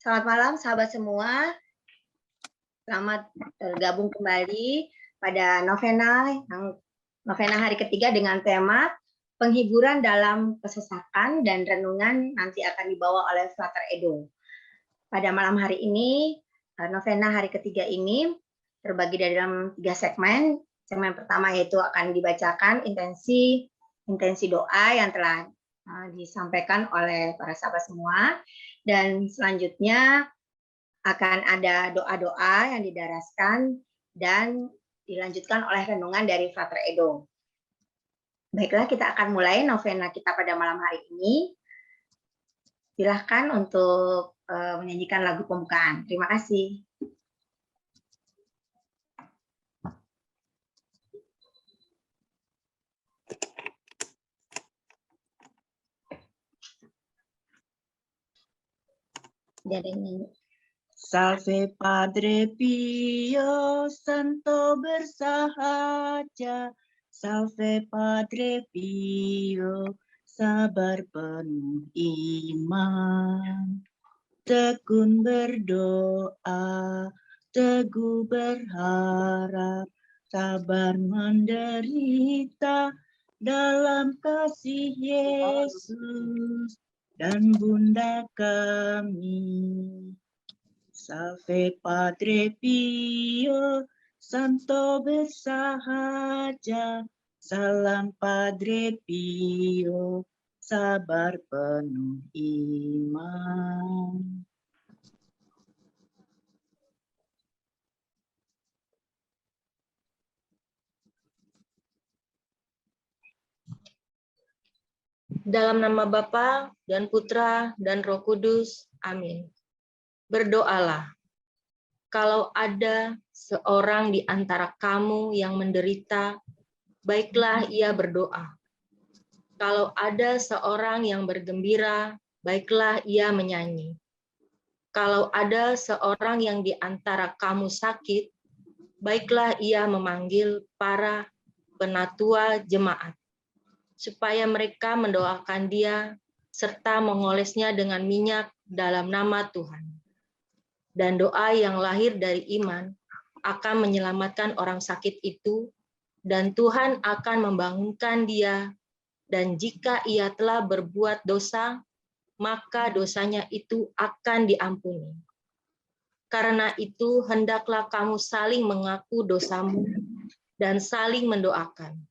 Selamat malam sahabat semua. Selamat bergabung kembali pada novena hari ketiga dengan tema penghiburan dalam kesesakan, dan renungan nanti akan dibawa oleh Frater Edo. Pada malam hari ini, novena hari ketiga ini terbagi dalam 3 segmen. Segmen pertama yaitu akan dibacakan intensi doa yang telah disampaikan oleh para sahabat semua, dan selanjutnya akan ada doa-doa yang didaraskan dan dilanjutkan oleh renungan dari Frater Edo. Baiklah, kita akan mulai novena kita pada malam hari ini. Silahkan untuk menyanyikan lagu pembukaan. Terima kasih. Jadi nyanyi. Salve Padre Pio, Santo bersahaja. Salve Padre Pio, sabar penuh iman. Tekun berdoa, teguh berharap, sabar menderita dalam kasih Yesus dan Bunda kami. Salve Padre Pio, Santo bersahaja. Salam Padre Pio, sabar penuh iman. Dalam nama Bapa dan Putra dan Roh Kudus. Amin. Berdoalah. Kalau ada seorang di antara kamu yang menderita, baiklah ia berdoa. Kalau ada seorang yang bergembira, baiklah ia menyanyi. Kalau ada seorang yang di antara kamu sakit, baiklah ia memanggil para penatua jemaat, supaya mereka mendoakan dia serta mengolesnya dengan minyak dalam nama Tuhan. Dan doa yang lahir dari iman akan menyelamatkan orang sakit itu, dan Tuhan akan membangunkan dia, dan jika ia telah berbuat dosa, maka dosanya itu akan diampuni. Karena itu, hendaklah kamu saling mengaku dosamu dan saling mendoakan,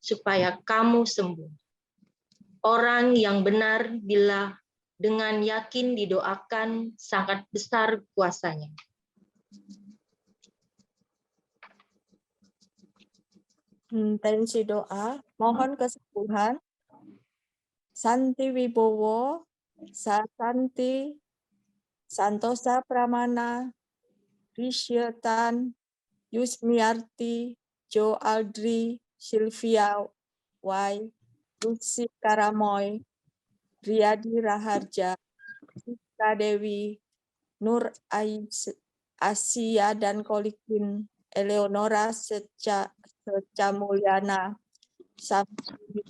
supaya kamu sembuh. Orang yang benar bila dengan yakin didoakan sangat besar kuasanya. Intensi doa, mohon kesembuhan. Santi Wibowo, Sasanti, Santosa Pramana, Rishyatan, Yusmiarti, Jo Aldri, Sylvia Y, Lucy Karamoy, Riyadi Raharja, Sita Dewi, Nur Asia dan Kolikin, Eleonora Secamulyana, Samsudi,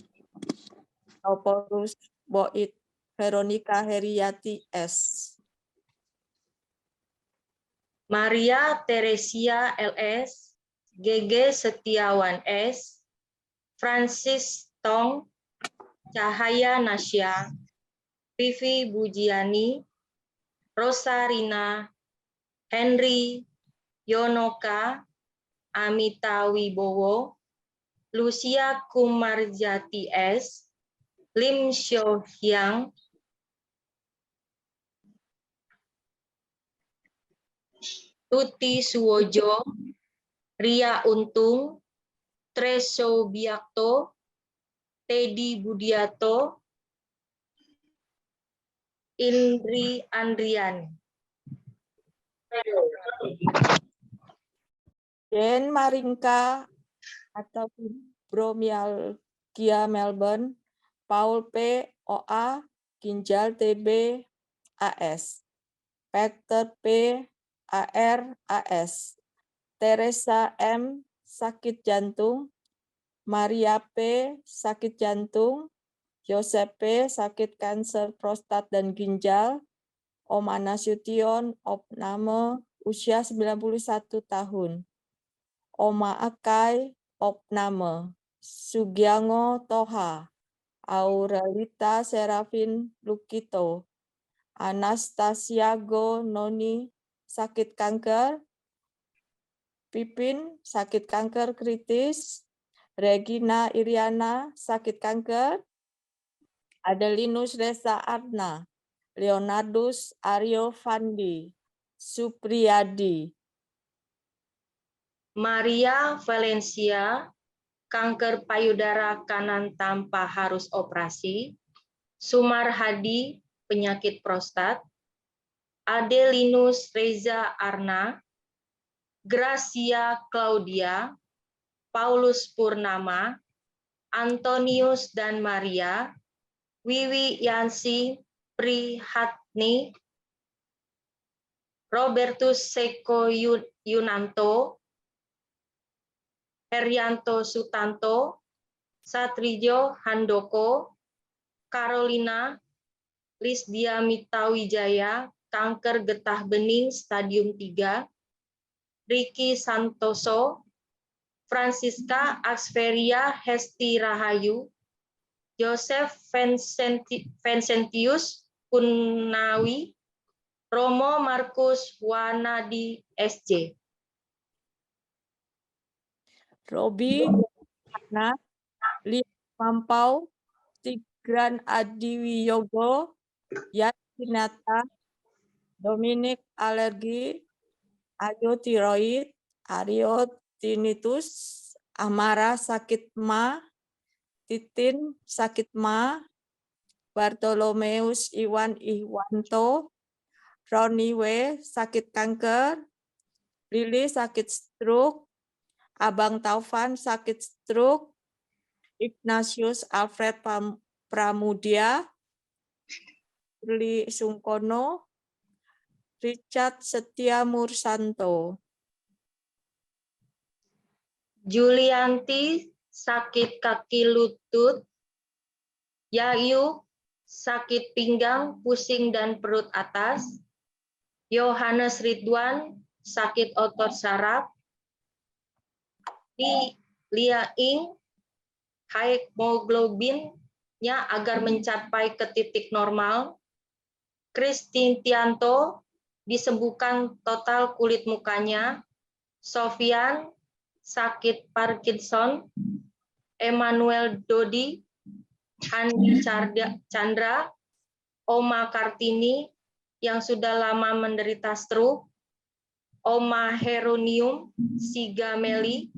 Oporus Boit, Veronica Heriati S. Maria Teresia LS, GG Setiawan S, Francis Tong, Cahaya Nasya, Vivi Bujiani, Rosa Rina, Henry Yonoka, Amita Wibowo, Lucia Kumarjati S, Lim Syo Hyang, Tuti Suwojo, Ria Untung, Treso Biakto, Teddy Budiato, Indri Andriani. Den Maringka atau Bromialgia Melbourne, Paul P. OA, Ginjal TB AS, Peter P. AR AS, Teresa M. sakit jantung, Maria P. sakit jantung, Joseph P. sakit kanker prostat dan ginjal, Oma Nasution Opname usia 91 tahun. Oma Akai Opname Sugiango Toha. Aurelita Serafin Lukito. Anastasiago Noni sakit kanker. Pipin sakit kanker kritis. Regina Iriana sakit kanker. Adelinus Reza Arna. Leonardus Aryo Fandi. Supriyadi. Maria Valencia, kanker payudara kanan tanpa harus operasi. Sumar Hadi, penyakit prostat. Adelinus Reza Arna. Gracia Claudia. Paulus Purnama. Antonius dan Maria. Wiwi Yansi Prihatni. Robertus Seko Yunanto. Herianto Sutanto. Satrijo Handoko. Carolina Lisdia Mitawijaya, kanker getah bening stadium 3. Ricky Santoso. Francisca Asferia Hesti Rahayu. Joseph Vincentius Punawi. Romo Markus Wanadi SJ. Robi Hana. Lia Mampau. Tigran Adiwiyogo. Yasinata. Dominic alergi. Ayo tiroid. Aryo tinnitus. Amara sakit ma. Titin sakit ma. Bartolomeus Iwan Ihwanto. Roni W sakit kanker. Lili sakit stroke. Abang Taufan sakit stroke. Ignatius Alfred Pramudia. Li Sungkono. Richard Setia Mursanto. Julianti sakit kaki lutut. Yayu sakit pinggang, pusing dan perut atas. Yohanes Ridwan sakit otot saraf. Lia Ing hemoglobinnya agar mencapai ke titik normal. Christine Tianto disembuhkan total kulit mukanya. Sofian sakit Parkinson. Emmanuel Dodi, Handi Chandra, Oma Kartini yang sudah lama menderita stroke. Oma Heronium Sigameli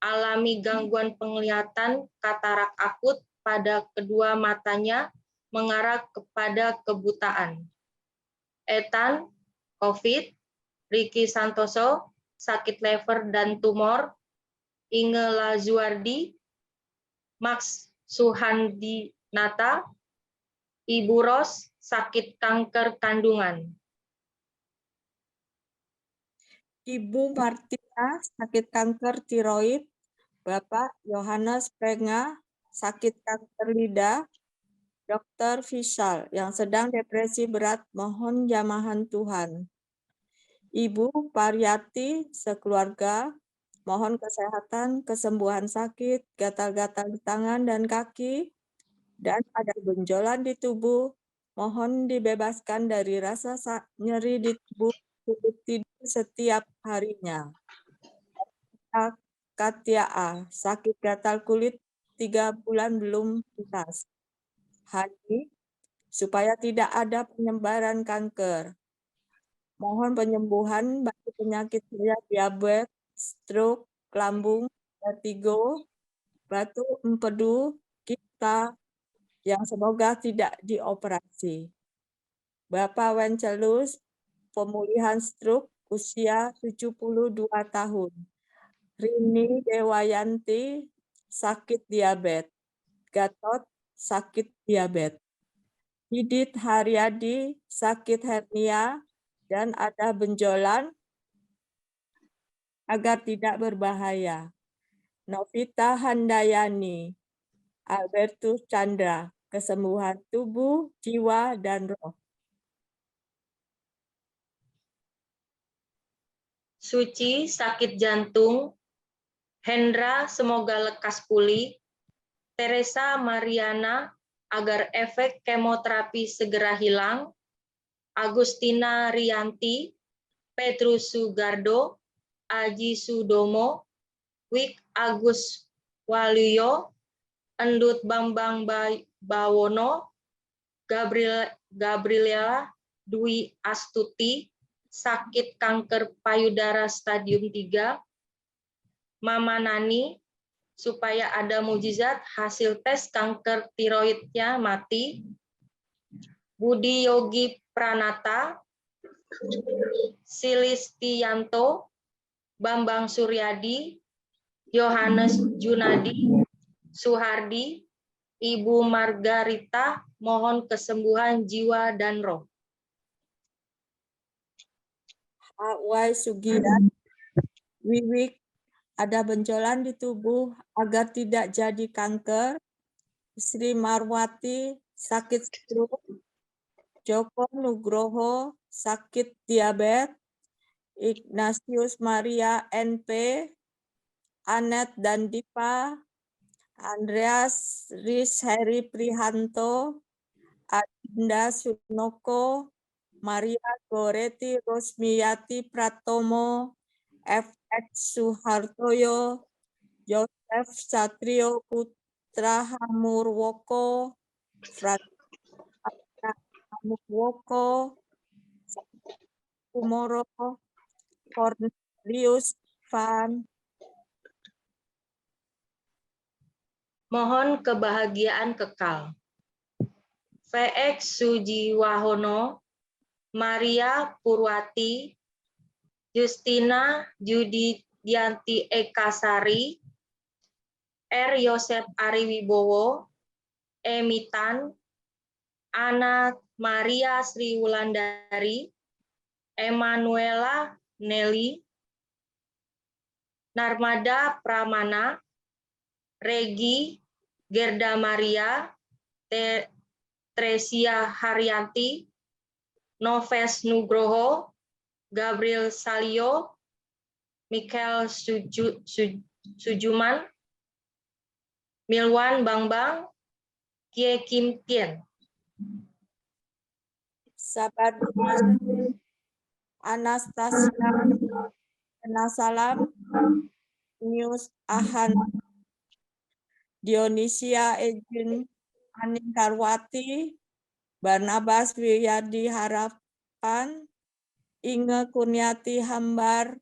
alami gangguan penglihatan katarak akut pada kedua matanya mengarah kepada kebutaan. Ethan, COVID. Ricky Santoso, sakit lever dan tumor. Inge Lazuardi, Max Suhandinata, Ibu Ros, sakit kanker kandungan. Ibu Martina, sakit kanker tiroid. Bapak Yohanes Prenga, sakit kanker lidah. Dr. Vishal, yang sedang depresi berat, mohon jamahan Tuhan. Ibu Pariyati, sekeluarga, mohon kesehatan, kesembuhan sakit, gatal-gatal di tangan dan kaki, dan ada benjolan di tubuh. Mohon dibebaskan dari rasa nyeri di tubuh, sulit tidur setiap harinya. Katia A, sakit gatal kulit 3 bulan belum tuntas. Hani, supaya tidak ada penyebaran kanker. Mohon penyembuhan bagi penyakit diabetes, stroke, lambung, vertigo, batu empedu, kita yang semoga tidak dioperasi. Bapak Wencelus, pemulihan stroke usia 72 tahun. Rini Dewayanti, sakit diabetes. Gatot, sakit diabetes. Didit Haryadi, sakit hernia, dan ada benjolan agar tidak berbahaya. Novita Handayani, Albertus Chandra, kesembuhan tubuh, jiwa, dan roh. Suci sakit jantung, Hendra semoga lekas pulih, Teresa Mariana agar efek kemoterapi segera hilang, Agustina Rianti, Petrus Sugardo, Aji Sudomo, Wik Agus Waluyo, Endut Bambang Bawono, Gabriela Dwi Astuti, sakit kanker payudara stadium 3, Mama Nani, supaya ada mujizat hasil tes kanker tiroidnya mati, Budi Yogi Pranata, Silistianto, Bambang Suryadi, Yohanes Junadi, Suhardi, Ibu Margarita, mohon kesembuhan jiwa dan roh. Wai Sugian, Wiwik, ada benjolan di tubuh agar tidak jadi kanker. Sri Marwati, sakit stroke. Joko Nugroho, sakit diabetes. Ignatius Maria NP, Anet dan Dipa, Andreas Riz Heri Prihanto, Adinda Sunoko, Maria Goreti Rosmiyati Pratomo, FX Suhartoyo, Joseph Satrio Putra Hamurwoko, Fratina Hamurwoko, Kumoro, Cornelius Van. Mohon kebahagiaan kekal. VX Sujiwahono, Maria Purwati, Justina Judianti Ekasari, R. Yosep Ariwibowo, Emitan, Ana Maria Sri Wulandari, Emanuela Nelly, Narmada Pramana, Regi, Gerda Maria, Tresia Haryanti, Noves Nugroho, Gabriel Salio, Michael Sujuman, Milwan Bangbang, Kie Kim Tien. Sabadri Anastasia Nasalam, News Ahan, Dionisia Ejin Aningkarwati, Barnabas Wiyadi Harapan, Inge Kurniati Hambar,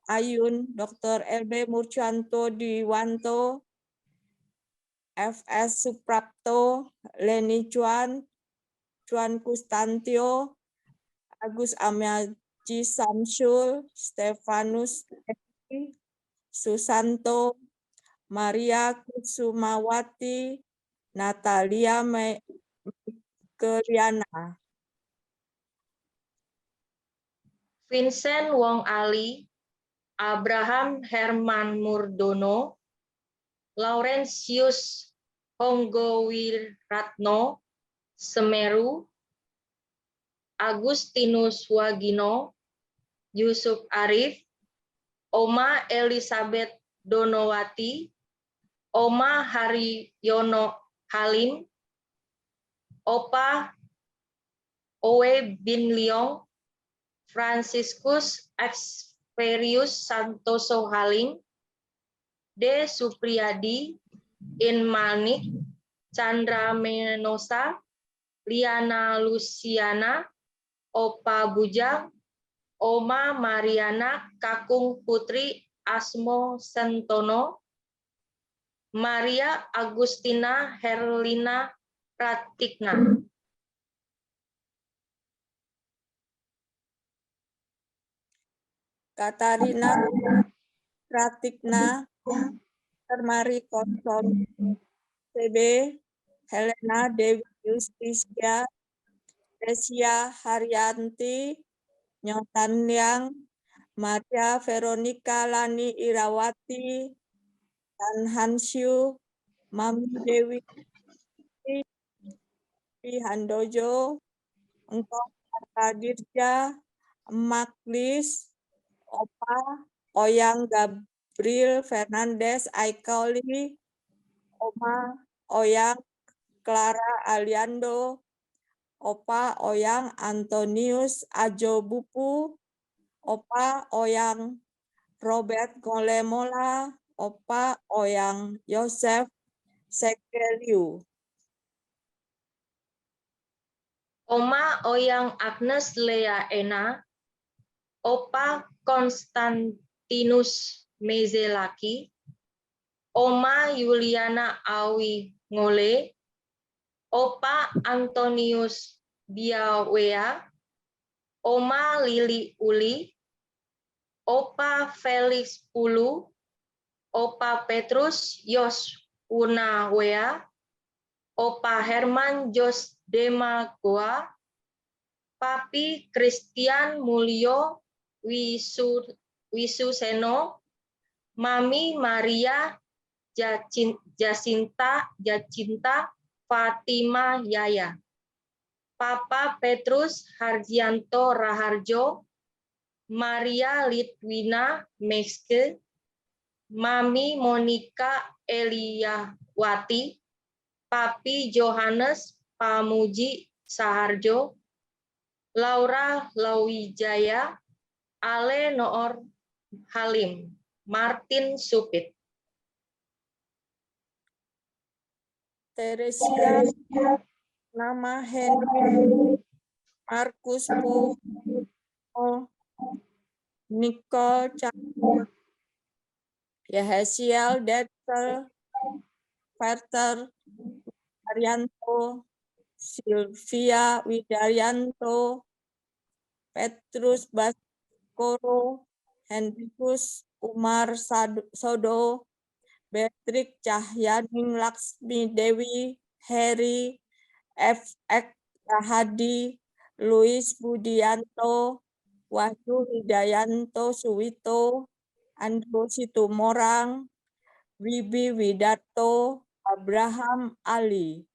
Ayun, Dr. LB Murcanto Diwanto, FS Suprapto, Leni Cuan Kustantio, Agus Amiaji Samsul, Stefanus Eki, Susanto, Maria Kusumawati, Natalia Mekeriana. Vincent Wong Ali, Abraham Herman Murdono, Laurentius Honggowiratno, Semeru, Agustinus Wagino, Yusuf Arif, Oma Elizabeth Donowati, Oma Haryono Halim, Opa Owe Bin Leong, Franciscus Experius Santoso Halim, D. Supriyadi, In Manik, Chandra Menosa, Liana Luciana, Opa Bujang, Oma Mariana, Kakung Putri Asmo Sentono, Maria Agustina Herlina Pratikna. Katarina Pratikna, Termari Konsom, CB, Helena Dewi Justisia, Desia Haryanti, Nyotan Liang, Maria Veronica Lani Irawati, Tan Hansyu, Mami Dewi Handojo, Engkau Dirja, Emak Lis, Opa Oyang Gabriel Fernandez Aikoli, Oma Oyang Clara Aliando, Opa Oyang Antonius Ajobupu, Opa Oyang Robert Golemola, Opa Oyang Yosef Sekeliu. Oma Oyang Agnes Lea Ena, Opa Konstantinus Mezelaki, Oma Yuliana Awi Ngole, Opa Antonius Biawea, Oma Lili Uli, Opa Felix Pulu, Opa Petrus Yos Unawea, Opa Herman Jos Demagoa, Papi Christian Mulyo Wisuseno, Mami Maria Jacinta Fatima Yaya, Papa Petrus Harjianto Raharjo, Maria Litwina Meske, Mami Monica Eliawati, Papi Johannes Pamuji Saharjo, Laura Lawijaya, Ale Noor Halim, Martin Supit. Teresia Nama Henry Markus Pu Nicole Chandra, Yehesiel Detzel, Verter Arianto, Sylvia Widaryanto, Petrus Baskoro, Hendrikus Umar Sodo, Beatrix Cahyaning Laksmi Dewi, Heri F.X. Rahadi, Luis Budianto, Wahyu Hidayanto Suwito, Andrew Situmorang, Wibi Widarto, Abraham Ali.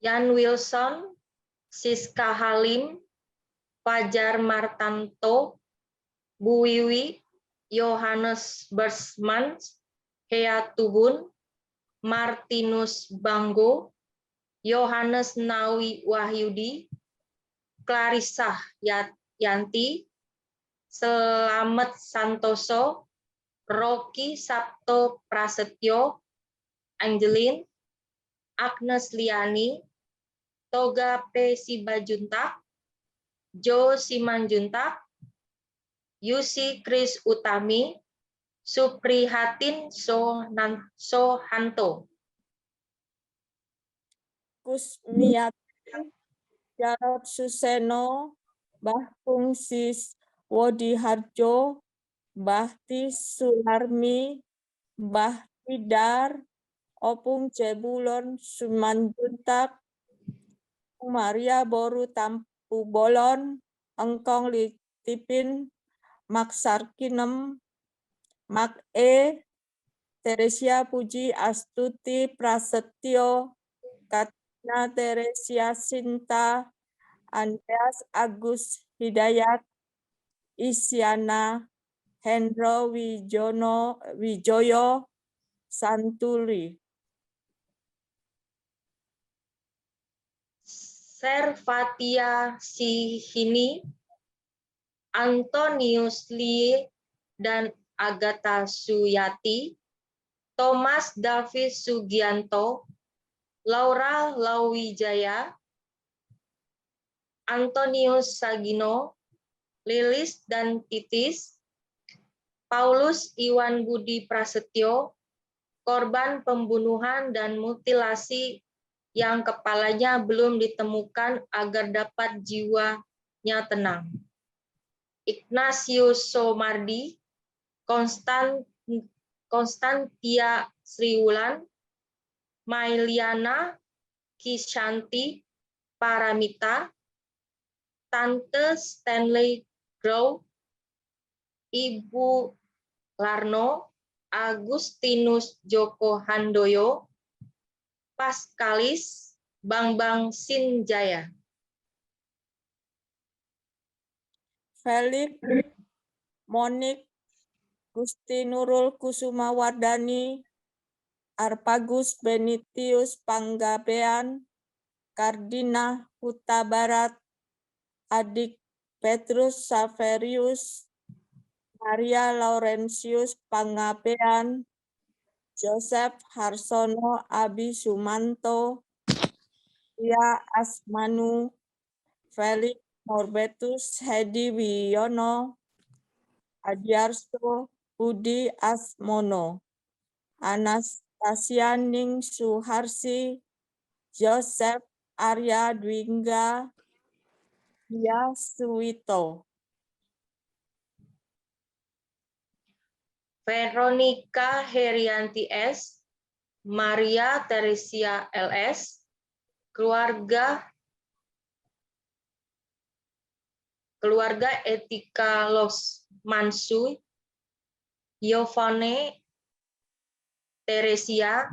Yan Wilson, Siska Halim, Fajar Martanto, Bu Wiwi, Yohanes Bersman, Hea Tubun, Martinus Banggo, Yohanes Nawi Wahyudi, Clarissa Yanti, Selamet Santoso, Rocky Sabto Prasetyo, Angelin, Agnes Liani, Toga P. Sibajuntak, Jo Simanjuntak, Yusi Kris Utami, Suprihatin Sohanto. Kusmiati, Jarod Suseno, Mbah Fungsis Wodi Harjo, Mbah Ti Sularmi, Mbah Tidar, Opung Jebulon Sumanjuntak, Maria Boru Tampu Bolon, Engkong Litipin, Maksar Kinem, Mak E, Teresia Puji Astuti Prasetyo, Katina Teresia Sinta, Andreas Agus Hidayat, Isyana Hendro Wijoyo Santuri. Servatia Sihini, Antonius Lee dan Agatha Suyati, Thomas David Sugianto, Laura Lawijaya, Antonius Sagino, Lilis dan Titis, Paulus Iwan Budi Prasetyo, korban pembunuhan dan mutilasi yang kepalanya belum ditemukan agar dapat jiwanya tenang. Ignatius Somardi, Konstantia Sriwulan, Mailiana Kishanti Paramita, Tante Stanley Grow, Ibu Larno, Agustinus Joko Handoyo, Paskalis Bambang Sinjaya. Felix, Monik, Gusti Nurul Kusuma Wardani, Arpagus Benitius Panggabean, Kardina Huta Barat, Adik Petrus Saverius, Maria Laurentius Panggabean, Joseph Harsono Abi Sumanto, Ria Asmanu, Felix Norbertus Hedi Wiono, Adiarso Budi Asmono, Anastasia Ning Suharsi, Joseph Arya Dwingga, Dia Suwito. Veronica Herianti S, Maria Teresia LS, keluarga Etika Los Mansui, Yovane Teresia,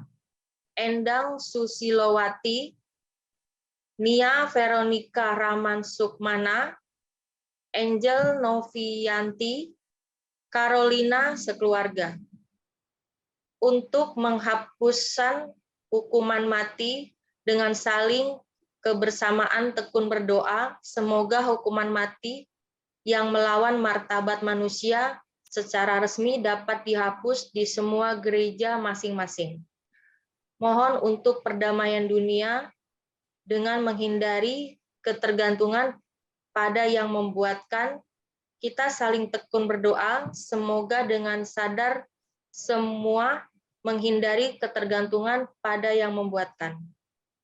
Endang Susilowati, Nia Veronica Raman Sukmana, Angel Novianti, Carolina sekeluarga, untuk menghapuskan hukuman mati dengan saling kebersamaan tekun berdoa, semoga hukuman mati yang melawan martabat manusia secara resmi dapat dihapus di semua gereja masing-masing. Mohon untuk perdamaian dunia dengan menghindari ketergantungan pada yang membuatkan, kita saling tekun berdoa, semoga dengan sadar semua menghindari ketergantungan pada yang membuatkan.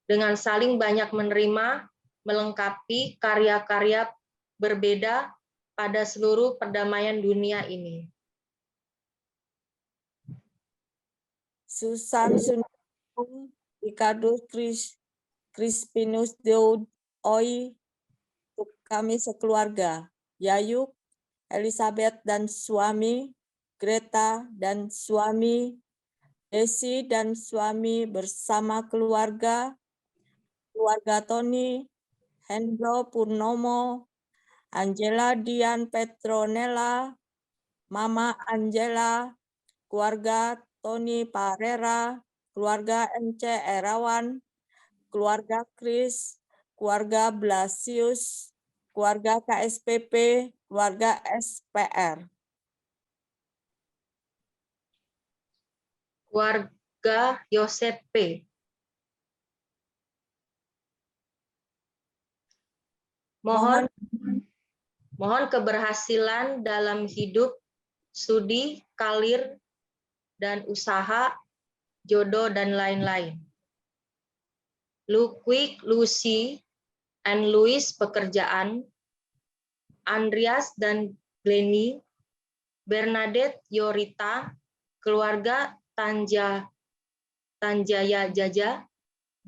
Dengan saling banyak menerima, melengkapi karya-karya berbeda pada seluruh perdamaian dunia ini. Susan Sunung, Ricardo Crispinus Deod Oi, untuk kami sekeluarga, Yayuk, Elizabeth dan suami, Greta dan suami, Desi dan suami bersama keluarga Tony, Hendro Purnomo, Angela Dian Petronella, Mama Angela, keluarga Tony Parera, keluarga MC Erawan, keluarga Kris, keluarga Blasius, keluarga KSPP, keluarga SPR. Keluarga Yosep P. Mohon keberhasilan dalam hidup, studi, karir, dan usaha, jodoh, dan lain-lain. Ludwig, Lucy, and Louis pekerjaan, Andreas dan Glennie, Bernadette Yorita, keluarga Tanjaya Jaja,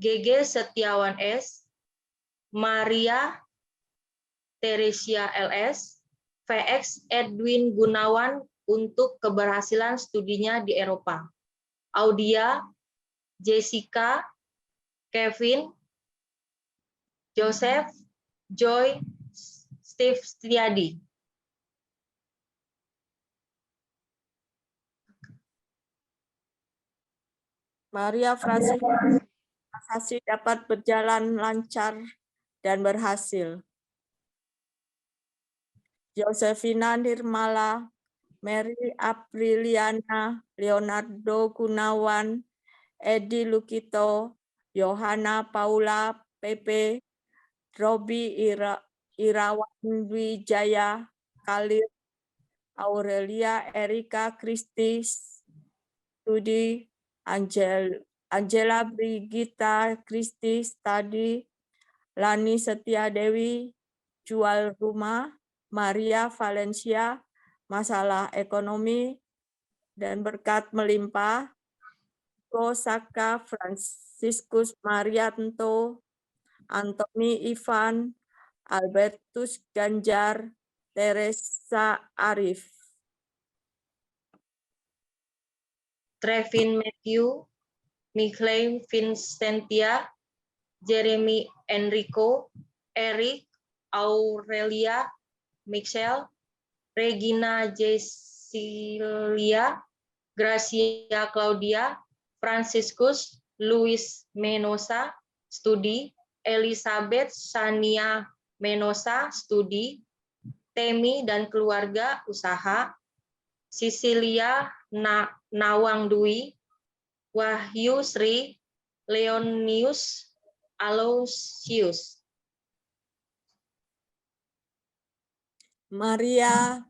GG Setiawan S, Maria Teresia LS, VX Edwin Gunawan untuk keberhasilan studinya di Eropa. Audia, Jessica, Kevin, Joseph, Joy, Steve Setiadi. Maria Francisca dapat berjalan lancar dan berhasil. Josefina Nirmala, Mary Apriliana, Leonardo Gunawan, Edi Lukito, Yohana Paula PP, Robi Irawan Wijaya, Khalil, Aurelia Erika Kristis, Studi, Angela Brigita Kristis tadi, Lani Setia Dewi, jual rumah, Maria Valencia, masalah ekonomi dan berkat melimpah, Kosaka Franciscus Marianto, Anthony Ivan, Albertus Ganjar, Teresa Arif. Trevin Matthew, Nicole Vincentia, Jeremy Enrico, Eric, Aurelia, Michelle, Regina Jesilia, Gracia Claudia, Franciscus, Luis Menosa, studi, Elizabeth Sania Menosa, studi, Temi dan keluarga, usaha, Sisilia Nawang Dwi, Wahyu Sri, Leonius Aloysius. Maria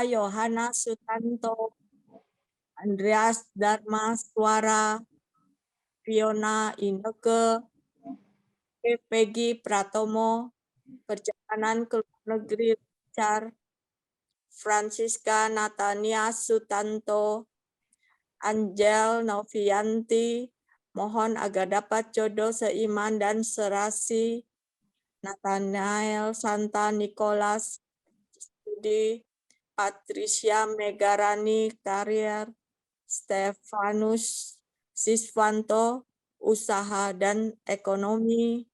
Yohana Sutanto, Andreas Dharma Suara, Fiona Inneke, Peggy Pratomo, Perjalanan ke Luar Negeri Richard, Francisca Natania Sutanto, Angel Novianti, mohon agar dapat jodoh seiman dan serasi. Nathanael Santa Nicholas, studi, Patricia Megarani, karier, Stefanus Siswanto, usaha dan ekonomi.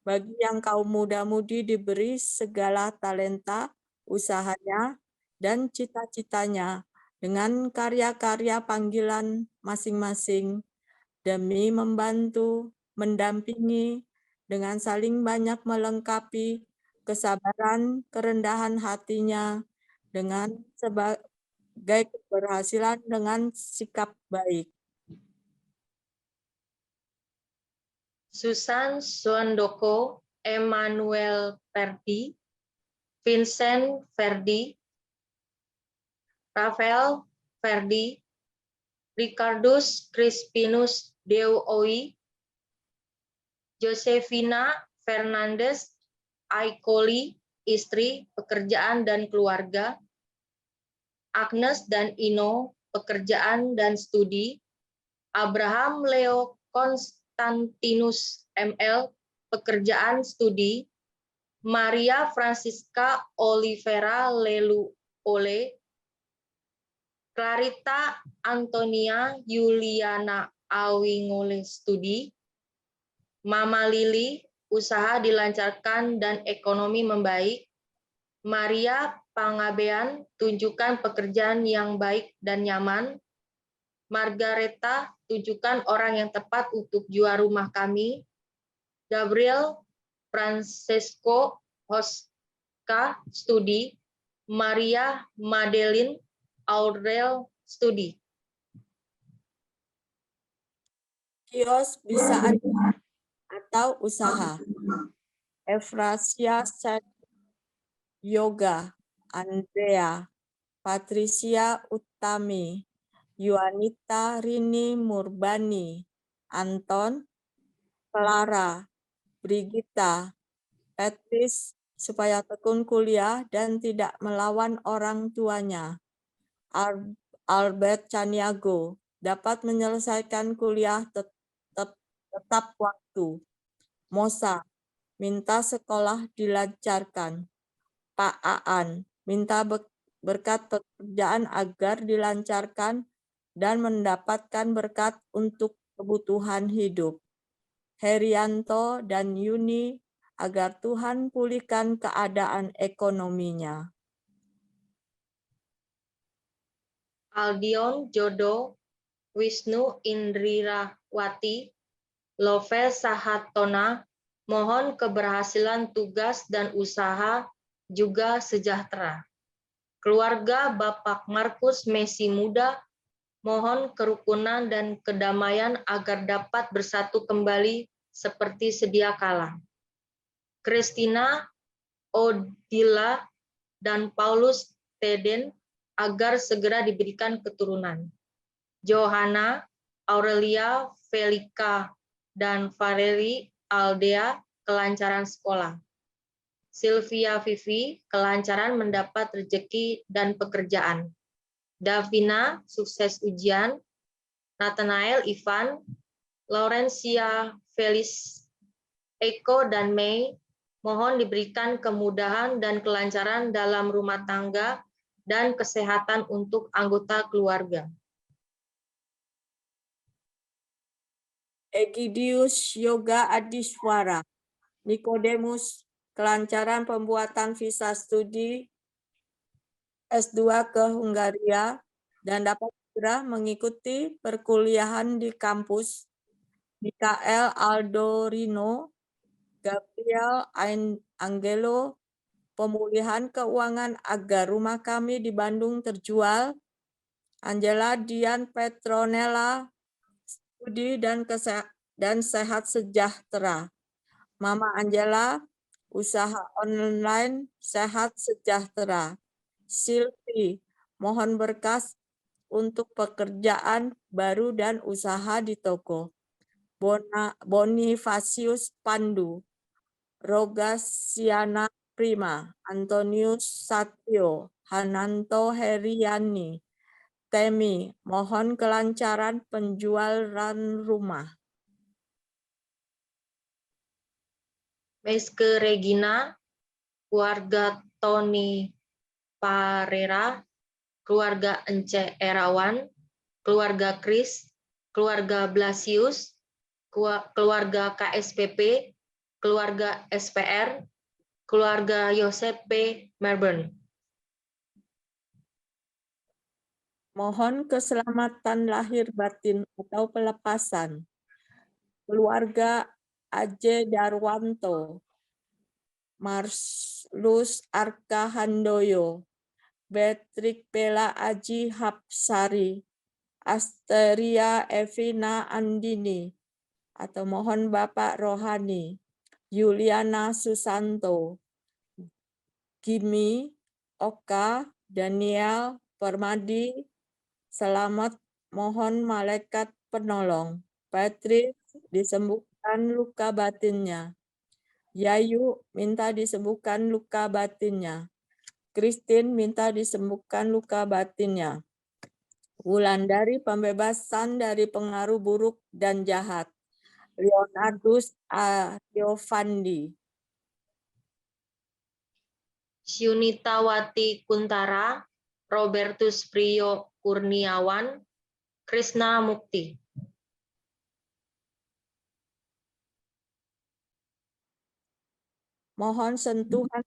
Bagi yang kaum muda-mudi diberi segala talenta, usahanya, dan cita-citanya dengan karya-karya panggilan masing-masing demi membantu, mendampingi, dengan saling banyak melengkapi kesabaran, kerendahan hatinya, dengan sebagai keberhasilan dengan sikap baik. Susan Suandoko, Emmanuel Verdi, Vincent Verdi, Rafael Verdi, Ricardus Crispinus Deoi, Josefina Fernandez Aikoli, istri, pekerjaan dan keluarga, Agnes dan Ino, pekerjaan dan studi, Abraham Leo Konstantinus ML, pekerjaan studi, Maria Francisca Olivera Lelu Ole, Clarita Antonia Yuliana Awingole, studi, Mama Lili, usaha dilancarkan dan ekonomi membaik, Maria Pangabean, tunjukkan pekerjaan yang baik dan nyaman, Margareta, tunjukkan orang yang tepat untuk jual rumah kami, Gabriel Francesco Hoska, studi, Maria Madeline Aurel, studi. Kios bisa ada atau usaha. Efrasia Yoga, Andrea, Patricia Utami, Yuanita Rini Murbani, Anton, Clara, Brigita, Patrice, supaya tekun kuliah dan tidak melawan orang tuanya. Albert Caniago, dapat menyelesaikan kuliah tetap waktu. Mosa, minta sekolah dilancarkan. Pak Aan, minta berkat pekerjaan agar dilancarkan dan mendapatkan berkat untuk kebutuhan hidup. Herianto dan Yuni, agar Tuhan pulihkan keadaan ekonominya. Aldion Jodo, Wisnu Indrirawati, Love Sahatona, mohon keberhasilan tugas dan usaha juga sejahtera. Keluarga Bapak Markus Messi Muda, mohon kerukunan dan kedamaian agar dapat bersatu kembali seperti sedia kala. Christina, Odila, dan Paulus Teden agar segera diberikan keturunan. Johanna, Aurelia, Felika, dan Valeri Aldea kelancaran sekolah. Sylvia Vivi, kelancaran mendapat rezeki dan pekerjaan. Davina, sukses ujian. Nathanael Ivan, Laurencia Felis, Eko dan Mei, mohon diberikan kemudahan dan kelancaran dalam rumah tangga dan kesehatan untuk anggota keluarga. Egidius Yoga Adiswara, Nikodemus kelancaran pembuatan visa studi S2 ke Hungaria, dan dapat segera mengikuti perkuliahan di kampus. Mikael Aldorino, Gabriel Angelo, pemulihan keuangan agar rumah kami di Bandung terjual. Angela Dian Petronella, studi dan sehat sejahtera. Mama Angela, usaha online sehat sejahtera. Silvi, mohon berkas untuk pekerjaan baru dan usaha di toko. Bonifasius Pandu, Rogasiana Prima, Antonius Satrio, Hananto Heriani, Temi, mohon kelancaran penjualan rumah. Meske Regina, keluarga Tony Parera, keluarga Ence Erawan, keluarga Kris, keluarga Blasius, keluarga KSPP, keluarga SPR, keluarga Yosep P. Melbourne. Mohon keselamatan lahir batin atau pelepasan. Keluarga Aje Darwanto, Marlus Arka Handoyo, Betrik Bella Aji Hapsari, Asteria Evina Andini, atau mohon Bapak Rohani, Yuliana Susanto, Gimi, Oka, Daniel, Permadi, selamat mohon malaikat penolong. Patrick, disembuhkan luka batinnya. Yayu, minta disembuhkan luka batinnya. Christine, minta disembuhkan luka batinnya. Wulandari, pembebasan dari pengaruh buruk dan jahat. Leonardus Ariofandi. Syunitawati Kuntara, Robertus Priyo Kurniawan, Krishna Mukti. Mohon sentuhan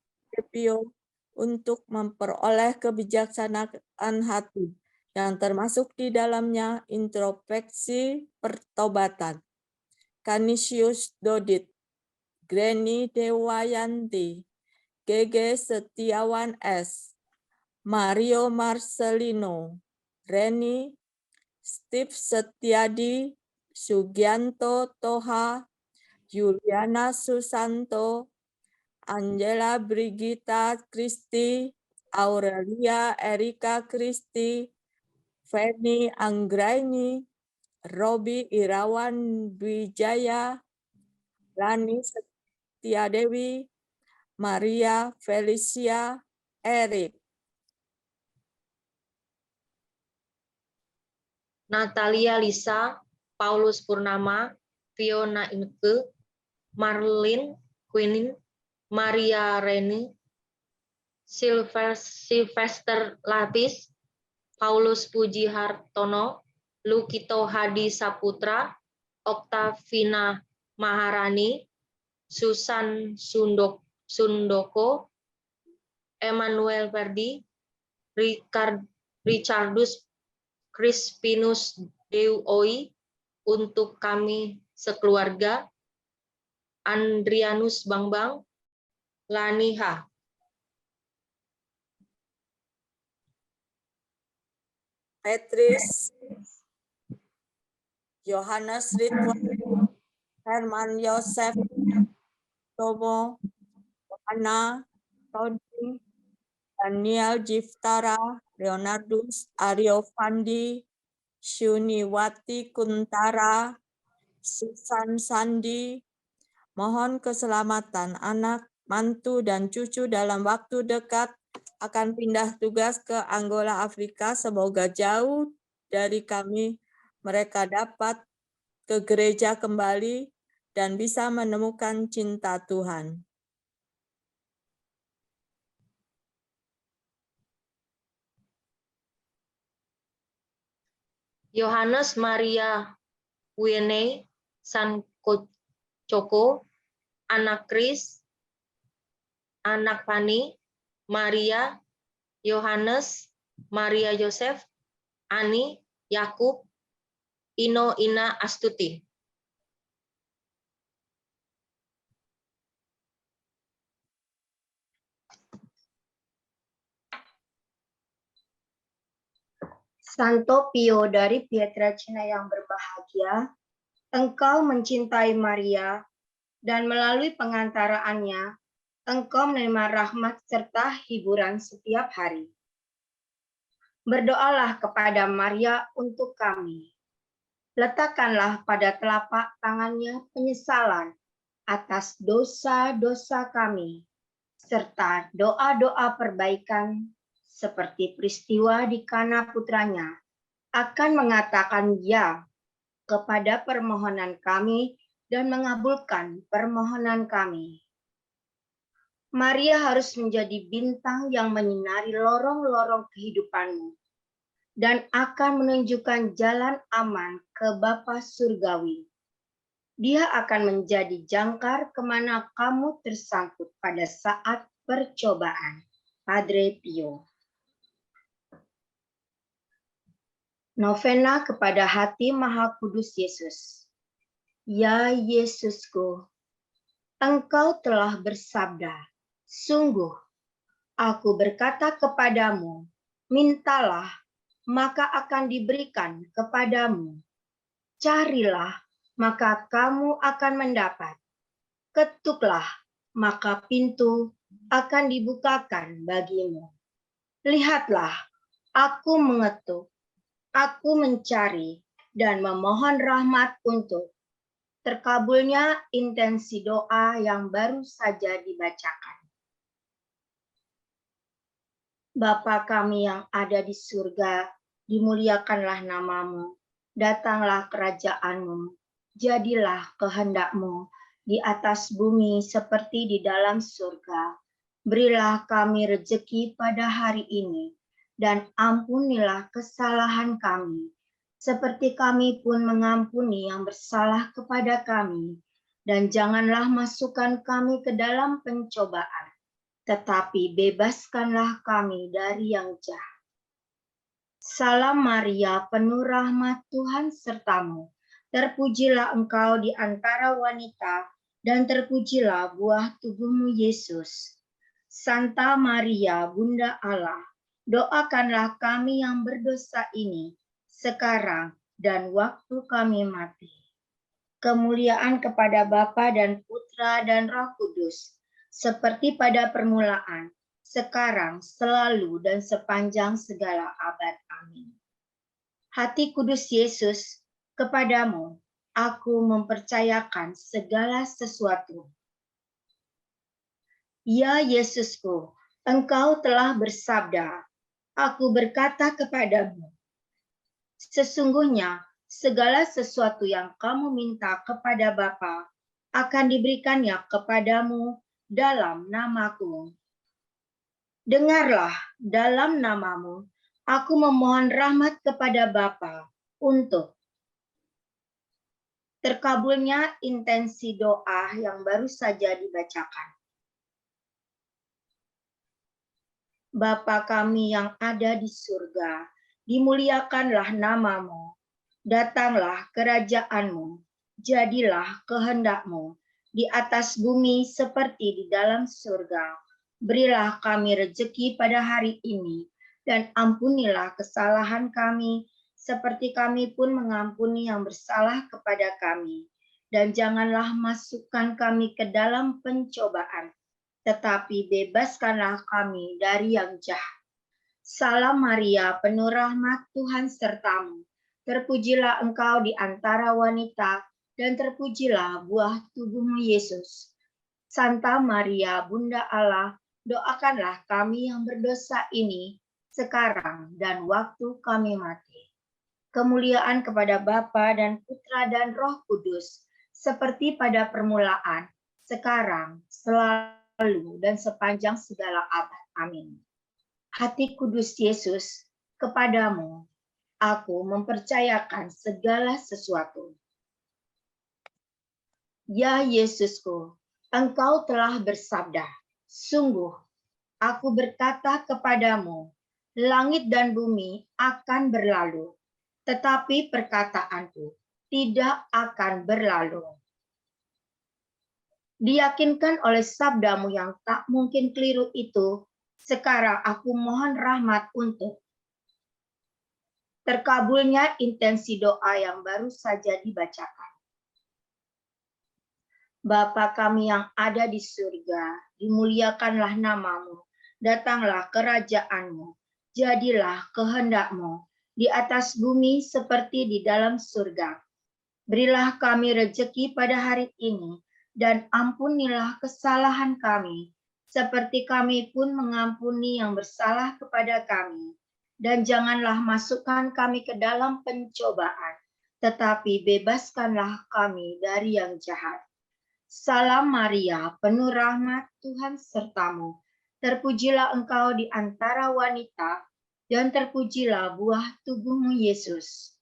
Pio untuk memperoleh kebijaksanaan hati yang termasuk di dalamnya introspeksi pertobatan. Canisius Dodit, Granny Dewayanti, Gege Setiawan S, Mario Marcelino, Reni, Steve Setiadi, Sugianto Toha, Juliana Susanto, Angela Brigita Kristi, Aurelia Erika Kristi, Feni Anggraini, Robi Irawan Wijaya, Rani Setiadewi, Maria Felicia Erik. Natalia Lisa, Paulus Purnama, Fiona Inke, Marlin Quinin, Maria Reni, Sylvester Lapis, Paulus Puji Hartono, Lukito Hadi Saputra, Oktavina Maharani, Susan Sundoko, Emmanuel Verdi, Richardus Crispinus Deui, untuk kami sekeluarga, Andrianus Bambang, Laniha. Petris, Yohanes Ridwan, Herman Yosef, Tomo, Yohana, Tony, Daniel Jiftara, Leonardus Ariofandi, Syuniwati Kuntara, Susan Sandi. Mohon keselamatan anak, mantu, dan cucu dalam waktu dekat akan pindah tugas ke Angola, Afrika. Semoga jauh dari kami mereka dapat ke gereja kembali dan bisa menemukan cinta Tuhan. Yohanes Maria Wiene Sankocoko, anak Kris, Anak Pani, Maria, Yohanes, Maria Yosef, Ani, Yakub, Ino, Ina, Astuti. Santo Pio dari Pietrelcina yang berbahagia, engkau mencintai Maria, dan melalui pengantaraannya, engkau menerima rahmat serta hiburan setiap hari. Berdoalah kepada Maria untuk kami. Letakkanlah pada telapak tangannya penyesalan atas dosa-dosa kami, serta doa-doa perbaikan seperti peristiwa di Kana putranya, akan mengatakan ya kepada permohonan kami dan mengabulkan permohonan kami. Maria harus menjadi bintang yang menyinari lorong-lorong kehidupanmu dan akan menunjukkan jalan aman ke Bapa Surgawi. Dia akan menjadi jangkar kemana kamu tersangkut pada saat percobaan. Padre Pio. Novena kepada Hati Maha Kudus Yesus. Ya Yesusku, Engkau telah bersabda, sungguh, aku berkata kepadamu, mintalah, maka akan diberikan kepadamu. Carilah, maka kamu akan mendapat. Ketuklah, maka pintu akan dibukakan bagimu. Lihatlah, aku mengetuk. Aku mencari dan memohon rahmat untuk terkabulnya intensi doa yang baru saja dibacakan. Bapa kami yang ada di surga, dimuliakanlah namamu, datanglah kerajaanmu, jadilah kehendakmu di atas bumi seperti di dalam surga. Berilah kami rejeki pada hari ini, dan ampunilah kesalahan kami, seperti kami pun mengampuni yang bersalah kepada kami. Dan janganlah masukkan kami ke dalam pencobaan, tetapi bebaskanlah kami dari yang jahat. Salam Maria, penuh rahmat Tuhan sertamu. Terpujilah engkau di antara wanita, dan terpujilah buah tubuhmu Yesus. Santa Maria, Bunda Allah, doakanlah kami yang berdosa ini, sekarang dan waktu kami mati. Kemuliaan kepada Bapa dan Putra dan Roh Kudus, seperti pada permulaan, sekarang, selalu, dan sepanjang segala abad. Amin. Hati Kudus Yesus, kepadamu aku mempercayakan segala sesuatu. Ya Yesusku, Engkau telah bersabda, aku berkata kepadamu, sesungguhnya segala sesuatu yang kamu minta kepada Bapa akan diberikannya kepadamu dalam namaku. Dengarlah, dalam namamu, aku memohon rahmat kepada Bapa untuk terkabulnya intensi doa yang baru saja dibacakan. Bapa kami yang ada di surga, dimuliakanlah namamu, datanglah kerajaanmu, jadilah kehendakmu di atas bumi seperti di dalam surga. Berilah kami rejeki pada hari ini, dan ampunilah kesalahan kami, seperti kami pun mengampuni yang bersalah kepada kami. Dan janganlah masukkan kami ke dalam pencobaan, tetapi bebaskanlah kami dari yang jahat. Salam Maria, penuh rahmat Tuhan sertamu. Terpujilah engkau di antara wanita, dan terpujilah buah tubuhmu Yesus. Santa Maria, Bunda Allah, doakanlah kami yang berdosa ini, sekarang dan waktu kami mati. Kemuliaan kepada Bapa dan Putra dan Roh Kudus, seperti pada permulaan, sekarang, selalu, dan sepanjang segala abad. Amin. Hati Kudus Yesus, kepadamu aku mempercayakan segala sesuatu. Ya Yesusku, Engkau telah bersabda, Sungguh, aku berkata kepadamu, langit dan bumi akan berlalu, tetapi perkataanku tidak akan berlalu. Diyakinkan oleh sabdamu yang tak mungkin keliru itu, sekarang aku mohon rahmat untuk terkabulnya intensi doa yang baru saja dibacakan. Bapa kami yang ada di surga, dimuliakanlah namamu, datanglah kerajaanmu, jadilah kehendakmu di atas bumi seperti di dalam surga. Berilah kami rejeki pada hari ini, dan ampunilah kesalahan kami, seperti kami pun mengampuni yang bersalah kepada kami. Dan janganlah masukkan kami ke dalam pencobaan, tetapi bebaskanlah kami dari yang jahat. Salam Maria, penuh rahmat, Tuhan sertamu. Terpujilah engkau di antara wanita, dan terpujilah buah tubuhmu Yesus.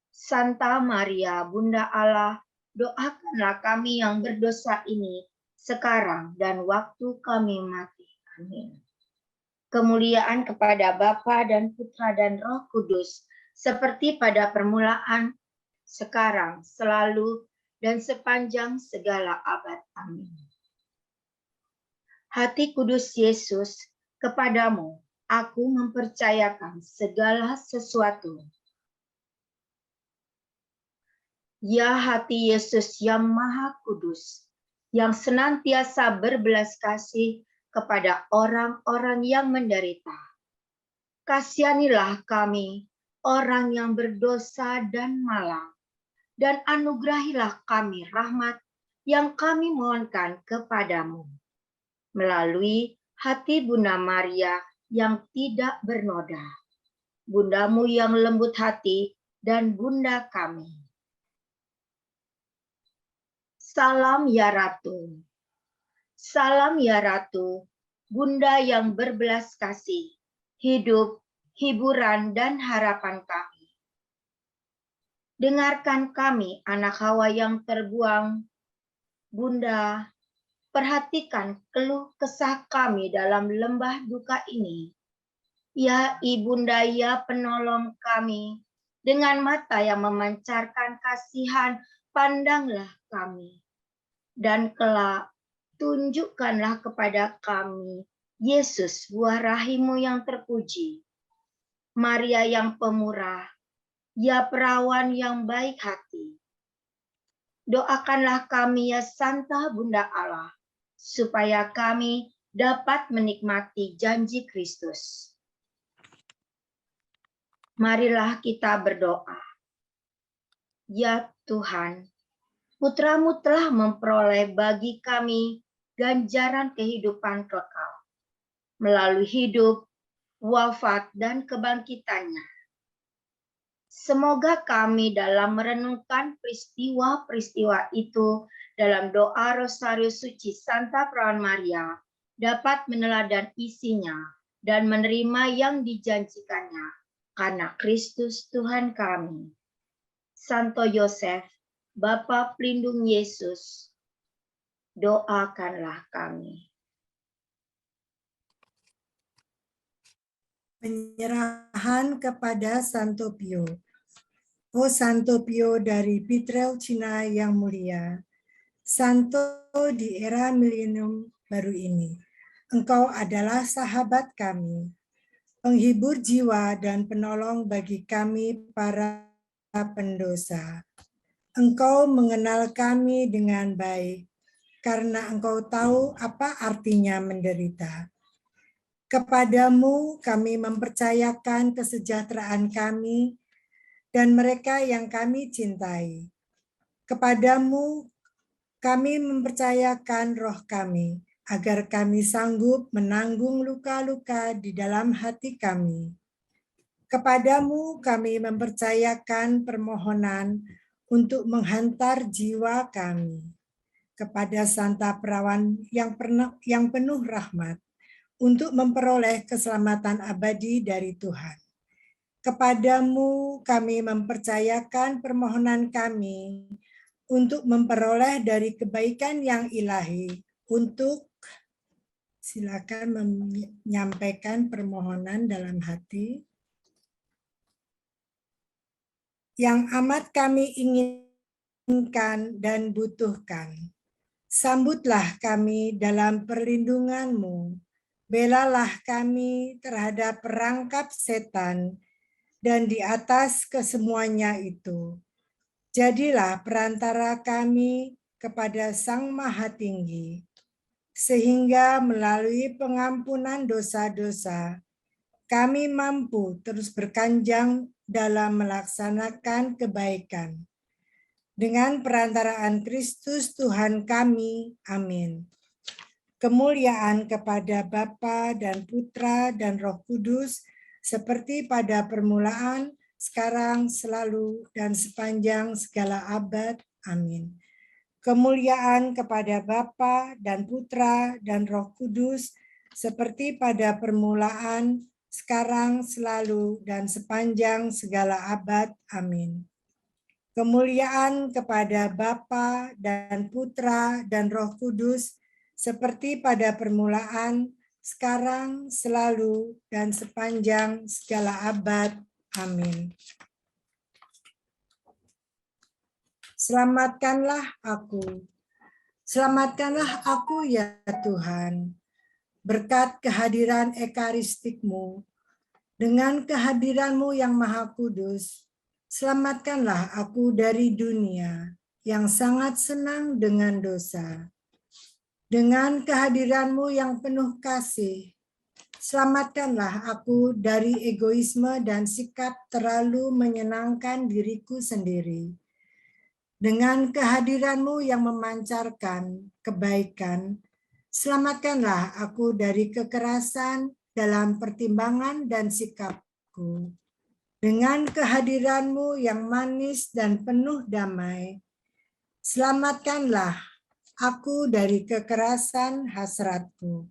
Santa Maria, Bunda Allah, doakanlah kami yang berdosa ini, sekarang dan waktu kami mati. Amin. Kemuliaan kepada Bapa dan Putra dan Roh Kudus, seperti pada permulaan, sekarang, selalu, dan sepanjang segala abad. Amin. Hati kudus Yesus, kepadamu aku mempercayakan segala sesuatu. Ya hati Yesus yang maha kudus, yang senantiasa berbelas kasih kepada orang-orang yang menderita. Kasihanilah kami, orang yang berdosa dan malang, dan anugerahilah kami rahmat yang kami mohonkan kepadamu. Melalui hati Bunda Maria yang tidak bernoda, Bundamu yang lembut hati dan Bunda kami. Salam ya Ratu. Salam ya Ratu, Bunda yang berbelas kasih, hidup, hiburan, dan harapan kami. Dengarkan kami, anak Hawa yang terbuang. Bunda, perhatikan keluh kesah kami dalam lembah duka ini. Ya Ibunda, ya penolong kami, dengan mata yang memancarkan kasihan, pandanglah kami. Dan kelak, tunjukkanlah kepada kami Yesus, buah rahim-Mu yang terpuji. Maria yang pemurah, ya perawan yang baik hati. Doakanlah kami ya Santa Bunda Allah, supaya kami dapat menikmati janji Kristus. Marilah kita berdoa. Ya Tuhan, Putra-Mu telah memperoleh bagi kami ganjaran kehidupan kekal melalui hidup, wafat, dan kebangkitannya. Semoga kami dalam merenungkan peristiwa-peristiwa itu dalam doa Rosarius Suci Santa Perawan Maria dapat meneladani isinya dan menerima yang dijanjikannya karena Kristus Tuhan kami. Santo Yosef, Bapa pelindung Yesus, doakanlah kami. Penyerahan kepada Santo Pio. O Santo Pio dari Pietrelcina yang mulia, Santo di era milenium baru ini, Engkau adalah sahabat kami, penghibur jiwa dan penolong bagi kami para pendosa. Engkau mengenal kami dengan baik, karena Engkau tahu apa artinya menderita. Kepadamu kami mempercayakan kesejahteraan kami dan mereka yang kami cintai. Kepadamu kami mempercayakan roh kami, agar kami sanggup menanggung luka-luka di dalam hati kami. Kepadamu kami mempercayakan permohonan untuk menghantar jiwa kami. Kepada Santa Perawan yang penuh rahmat, untuk memperoleh keselamatan abadi dari Tuhan. Kepadamu kami mempercayakan permohonan kami untuk memperoleh dari kebaikan yang ilahi, untuk silakan menyampaikan permohonan dalam hati. Yang amat kami inginkan dan butuhkan. Sambutlah kami dalam perlindungan-Mu. Belalah kami terhadap perangkap setan dan di atas kesemuanya itu. Jadilah perantara kami kepada Sang Maha Tinggi, sehingga melalui pengampunan dosa-dosa, kami mampu terus berkanjang dalam melaksanakan kebaikan. Dengan perantaraan Kristus Tuhan kami. Amin. Kemuliaan kepada Bapa dan Putra dan Roh Kudus, seperti pada permulaan, sekarang, selalu, dan sepanjang segala abad. Amin. Kemuliaan kepada Bapa dan Putra dan Roh Kudus, seperti pada permulaan, sekarang, selalu, dan sepanjang segala abad. Amin. Kemuliaan kepada Bapa dan Putra dan Roh Kudus, seperti pada permulaan, sekarang, selalu, dan sepanjang segala abad. Amin. Selamatkanlah aku. Selamatkanlah aku ya Tuhan, berkat kehadiran ekaristik-Mu, dengan kehadiran-Mu yang Maha Kudus, selamatkanlah aku dari dunia yang sangat senang dengan dosa. Dengan kehadiran-Mu yang penuh kasih, selamatkanlah aku dari egoisme dan sikap terlalu menyenangkan diriku sendiri. Dengan kehadiran-Mu yang memancarkan kebaikan, selamatkanlah aku dari kekerasan dalam pertimbangan dan sikapku. Dengan kehadiran-Mu yang manis dan penuh damai, selamatkanlah aku dari kekerasan hasratku.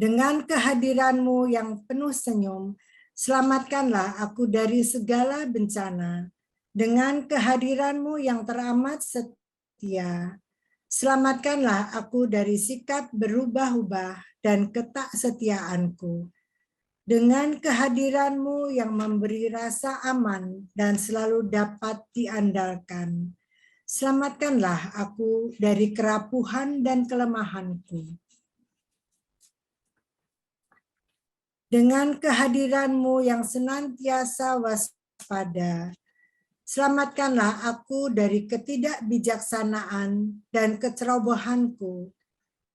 Dengan kehadiran-Mu yang penuh senyum, selamatkanlah aku dari segala bencana. Dengan kehadiran-Mu yang teramat setia, selamatkanlah aku dari sikap berubah-ubah dan ketaksetiaanku. Dengan kehadiran-Mu yang memberi rasa aman dan selalu dapat diandalkan, selamatkanlah aku dari kerapuhan dan kelemahanku. Dengan kehadiran-Mu yang senantiasa waspada, selamatkanlah aku dari ketidakbijaksanaan dan kecerobohanku.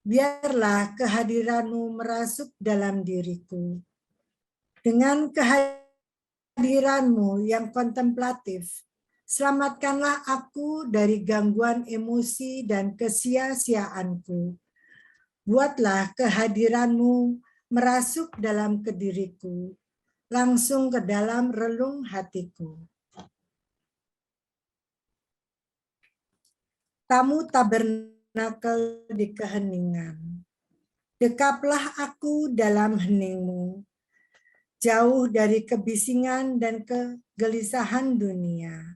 Biarlah kehadiran-Mu merasuk dalam diriku. Dengan kehadiran-Mu yang kontemplatif, selamatkanlah aku dari gangguan emosi dan kesia-siaanku. Buatlah kehadiran-Mu merasuk dalam kediriku, langsung ke dalam relung hatiku. Tamu tabernakel di keheningan, dekaplah aku dalam hening-Mu, jauh dari kebisingan dan kegelisahan dunia.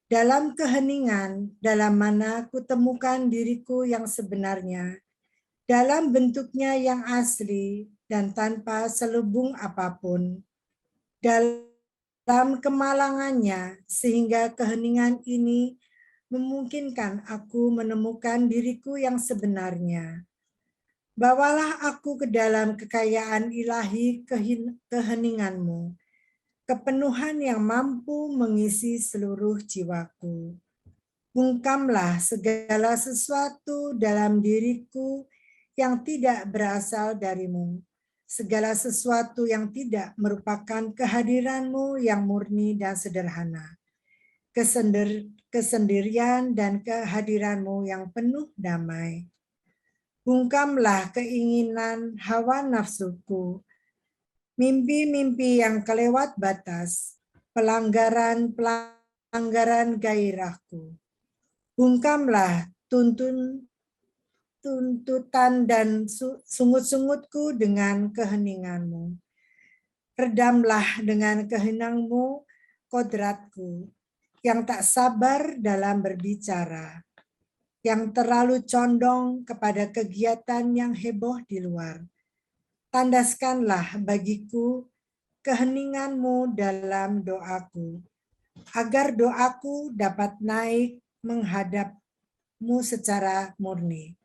Dalam keheningan, dalam mana kutemukan diriku yang sebenarnya, dalam bentuknya yang asli dan tanpa selubung apapun. Dalam kemalangannya, sehingga keheningan ini memungkinkan aku menemukan diriku yang sebenarnya. Bawalah aku ke dalam kekayaan ilahi keheningan-Mu, kepenuhan yang mampu mengisi seluruh jiwaku. Bungkamlah segala sesuatu dalam diriku yang tidak berasal dari-Mu, segala sesuatu yang tidak merupakan kehadiran-Mu yang murni dan sederhana, kesendirian dan kehadiran-Mu yang penuh damai. Bungkamlah keinginan hawa nafsuku, mimpi-mimpi yang kelewat batas, pelanggaran gairahku. Bungkamlah tuntutan dan sungut-sungutku dengan keheningan-Mu. Redamlah dengan kehenang-Mu kodratku, yang tak sabar dalam berbicara, yang terlalu condong kepada kegiatan yang heboh di luar. Tandaskanlah bagiku keheningan-Mu dalam doaku, agar doaku dapat naik menghadap-Mu secara murni.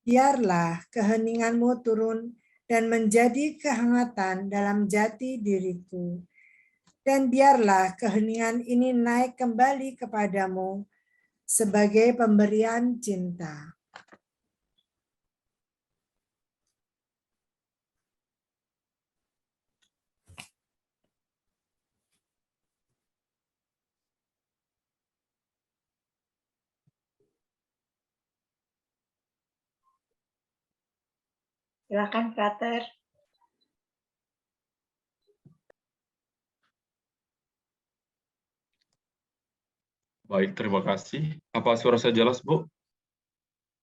Biarlah keheningan-Mu turun dan menjadi kehangatan dalam jati diriku. Dan biarlah keheningan ini naik kembali kepadamu sebagai pemberian cinta. Silakan, Frater. Baik, terima kasih. Apa suara saya jelas, Bu?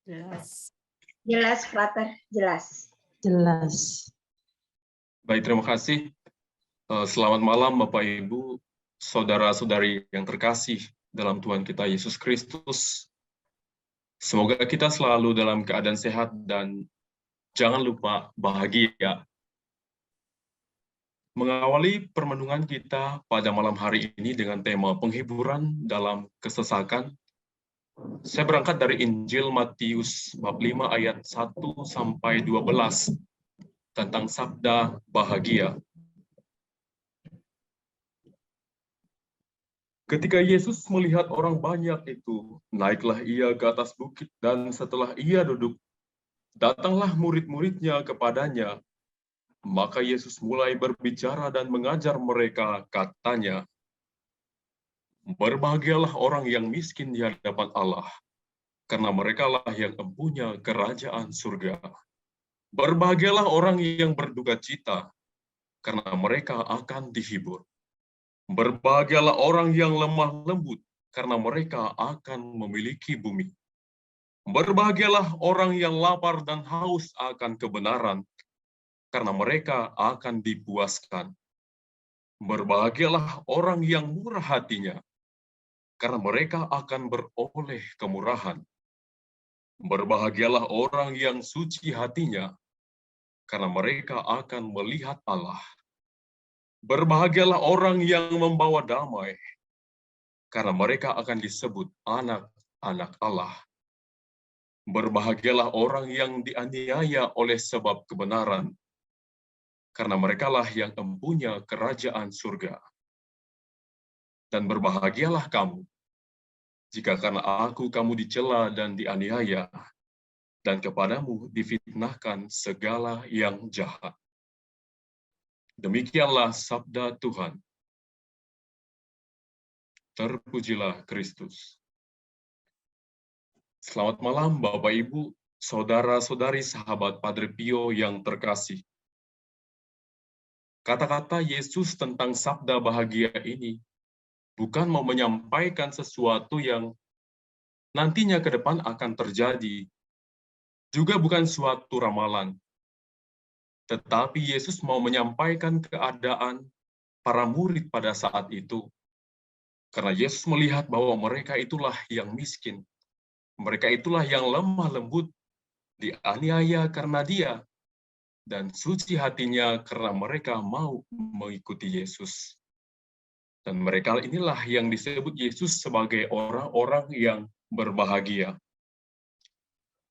Jelas. Jelas, Frater, jelas. Jelas. Baik, terima kasih. Selamat malam, Bapak, Ibu, saudara-saudari yang terkasih dalam Tuhan kita Yesus Kristus. Semoga kita selalu dalam keadaan sehat dan jangan lupa bahagia. Mengawali permenungan kita pada malam hari ini dengan tema penghiburan dalam kesesakan, saya berangkat dari Injil Matius bab 5 ayat 1 sampai 12 tentang sabda bahagia. Ketika Yesus melihat orang banyak itu, naiklah ia ke atas bukit, dan setelah ia duduk, datanglah murid-muridnya kepadanya. Maka Yesus mulai berbicara dan mengajar mereka, katanya, "Berbahagialah orang yang miskin di hadapan Allah, karena merekalah yang empunya kerajaan surga. Berbahagialah orang yang berduka cita, karena mereka akan dihibur. Berbahagialah orang yang lemah lembut, karena mereka akan memiliki bumi. Berbahagialah orang yang lapar dan haus akan kebenaran, karena mereka akan dipuaskan. Berbahagialah orang yang murah hatinya, karena mereka akan beroleh kemurahan. Berbahagialah orang yang suci hatinya, karena mereka akan melihat Allah. Berbahagialah orang yang membawa damai, karena mereka akan disebut anak-anak Allah. Berbahagialah orang yang dianiaya oleh sebab kebenaran, karena merekalah yang empunya kerajaan surga. Dan berbahagialah kamu, jika karena aku kamu dicela dan dianiaya, dan kepadamu difitnahkan segala yang jahat." Demikianlah sabda Tuhan. Terpujilah Kristus. Selamat malam Bapak Ibu, saudara-saudari sahabat Padre Pio yang terkasih. Kata-kata Yesus tentang sabda bahagia ini bukan mau menyampaikan sesuatu yang nantinya ke depan akan terjadi, juga bukan suatu ramalan. Tetapi Yesus mau menyampaikan keadaan para murid pada saat itu. Karena Yesus melihat bahwa mereka itulah yang miskin. Mereka itulah yang lemah lembut, dianiaya karena Dia, dan suci hatinya karena mereka mau mengikuti Yesus. Dan mereka inilah yang disebut Yesus sebagai orang-orang yang berbahagia.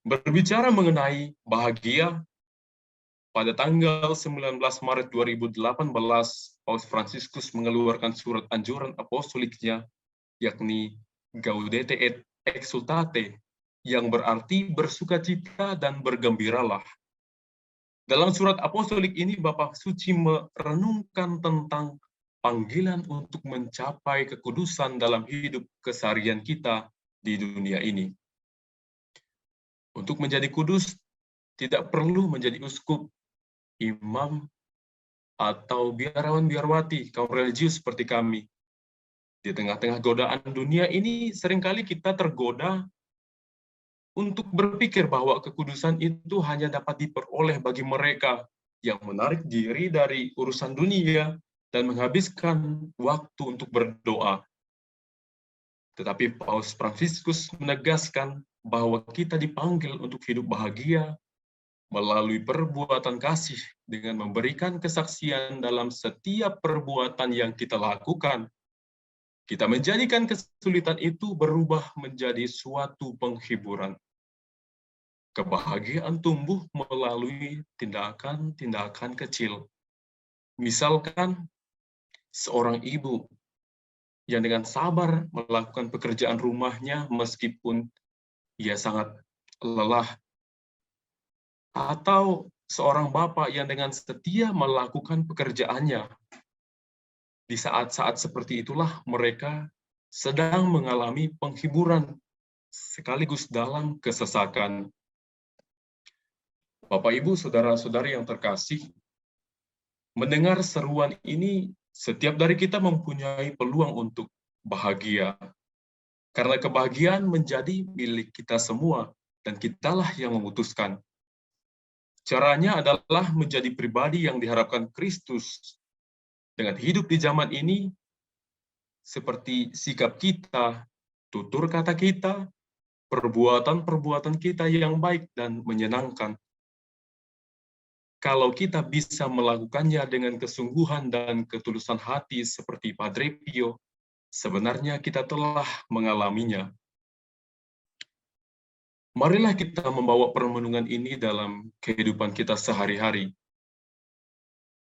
Berbicara mengenai bahagia, pada tanggal 19 Maret 2018, Paus Fransiskus mengeluarkan surat anjuran apostoliknya, yakni Gaudete et Exsultate, yang berarti bersukacita dan bergembiralah. Dalam surat apostolik ini, Bapak Suci merenungkan tentang panggilan untuk mencapai kekudusan dalam hidup keseharian kita di dunia ini. Untuk menjadi kudus, tidak perlu menjadi uskup, imam, atau biarawan-biarawati, kaum religius seperti kami. Di tengah-tengah godaan dunia ini, seringkali kita tergoda untuk berpikir bahwa kekudusan itu hanya dapat diperoleh bagi mereka yang menarik diri dari urusan dunia dan menghabiskan waktu untuk berdoa. Tetapi Paus Fransiskus menegaskan bahwa kita dipanggil untuk hidup bahagia melalui perbuatan kasih dengan memberikan kesaksian dalam setiap perbuatan yang kita lakukan. Kita menjadikan kesulitan itu berubah menjadi suatu penghiburan. Kebahagiaan tumbuh melalui tindakan-tindakan kecil. Misalkan, seorang ibu yang dengan sabar melakukan pekerjaan rumahnya meskipun ia sangat lelah, atau seorang bapak yang dengan setia melakukan pekerjaannya. Di saat-saat seperti itulah mereka sedang mengalami penghiburan sekaligus dalam kesesakan. Bapak, Ibu, saudara-saudari yang terkasih, mendengar seruan ini, setiap dari kita mempunyai peluang untuk bahagia. Karena kebahagiaan menjadi milik kita semua, dan kitalah yang memutuskan. Caranya adalah menjadi pribadi yang diharapkan Kristus dengan hidup di zaman ini, seperti sikap kita, tutur kata kita, perbuatan-perbuatan kita yang baik dan menyenangkan. Kalau kita bisa melakukannya dengan kesungguhan dan ketulusan hati seperti Padre Pio, sebenarnya kita telah mengalaminya. Marilah kita membawa permenungan ini dalam kehidupan kita sehari-hari.